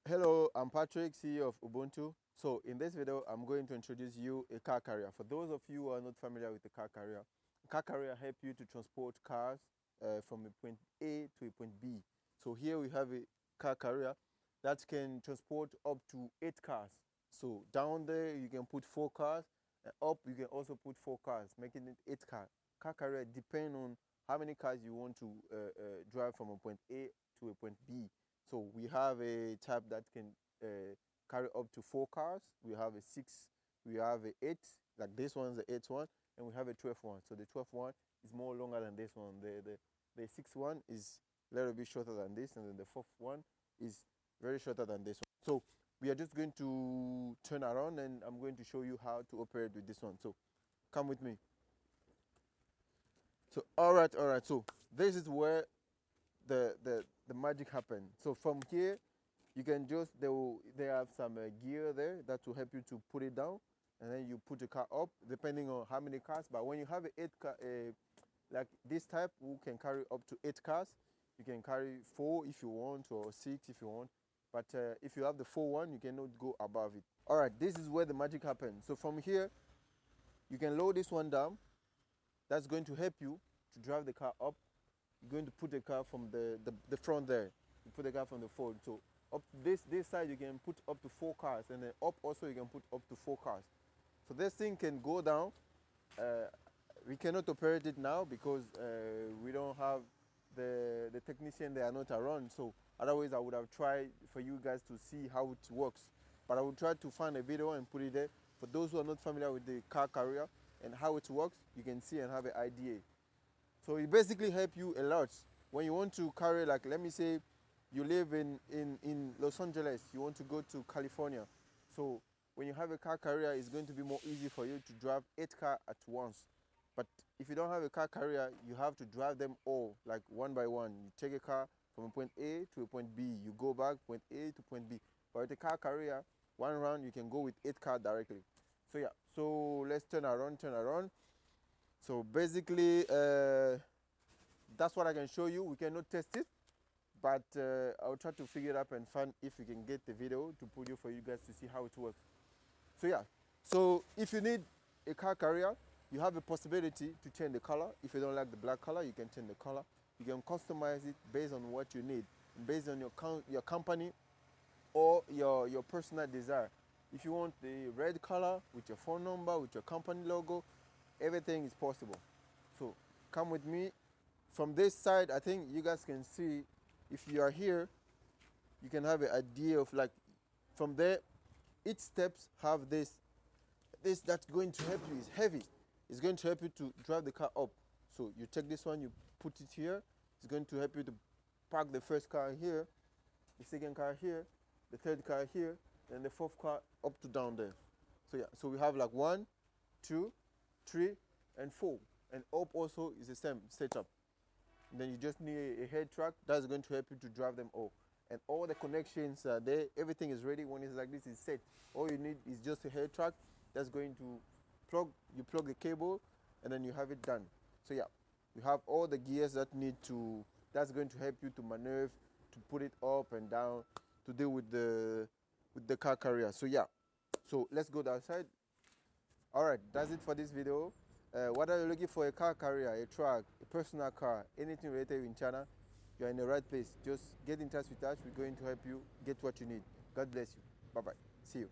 Hello, I'm Patrick, CEO of Ubuntu. So in this video, I'm going to introduce you a car carrier. For those of you who are not familiar with the car carrier help you to transport cars from a point A to a point B. So here we have a car carrier that can transport up to 8 cars. So down there, you can put 4 cars, and up you can also put 4 cars, making it 8 cars. Car carrier depend on how many cars you want to drive from a point A to a point B. So we have a type that can carry up to 4 cars. We have a 6, we have a 8, like this one's the 8th one, and we have a 12th one. So the 12th one is more longer than this one. The 6th one is a little bit shorter than this, and then the 4th one is very shorter than this one. So we are just going to turn around, and I'm going to show you how to operate with this one. So come with me. So all right. So this is where the magic happen. So from here, you can just they have some gear there that will help you to put it down, and then you put the car up depending on how many cars. But when you have a 8 car, like this type, who can carry up to 8 cars, you can carry 4 if you want, or 6 if you want. But if you have the 4 one, you cannot go above it. All right, this is where the magic happens. So from here, you can lower this one down. That's going to help you to drive the car up. You're going to put the car from the front there. You put the car from the front. So up this side you can put up to 4 cars, and then up also you can put up to 4 cars. So this thing can go down. We cannot operate it now because we don't have the technician, they are not around. So otherwise I would have tried for you guys to see how it works. But I will try to find a video and put it there. For those who are not familiar with the car carrier and how it works, you can see and have an idea. So it basically helps you a lot. When you want to carry, like, let me say you live in Los Angeles, you want to go to California. So when you have a car carrier, it's going to be more easy for you to drive 8 cars at once. But if you don't have a car carrier, you have to drive them all, like one by one. You take a car from a point A to a point B. You go back point A to point B. But with a car carrier, one round you can go with 8 cars directly. So yeah, so let's turn around. So basically, that's what I can show you. We cannot test it, but I'll try to figure it out and find if we can get the video to put you for you guys to see how it works. So yeah, so if you need a car carrier, you have a possibility to change the color. If you don't like the black color, you can change the color. You can customize it based on what you need, based on your company or your personal desire. If you want the red color with your phone number, with your company logo, everything is possible. So come with me. From this side, I think you guys can see, if you are here, you can have an idea of, like, from there, each steps have this that's going to help you. It's heavy. It's going to help you to drive the car up. So you take this one, you put it here. It's going to help you to park the first car here, the second car here, the third car here, and the fourth car up to down there. So yeah, so we have like 1, 2, 3, and 4. And up also is the same setup. And then you just need a head track that's going to help you to drive them all. And all the connections are there. Everything is ready. When it's like this, it's set. All you need is just a head track that's going to plug the cable, and then you have it done. So yeah, you have all the gears that's going to help you to maneuver, to put it up and down, to deal with the car carrier. So yeah, so let's go outside. All right, that's it for this video. What are you looking for? A car carrier, a truck, a personal car, anything related in China, you're in the right place. Just get in touch with us. We're going to help you get what you need. God bless you. Bye-bye. See you.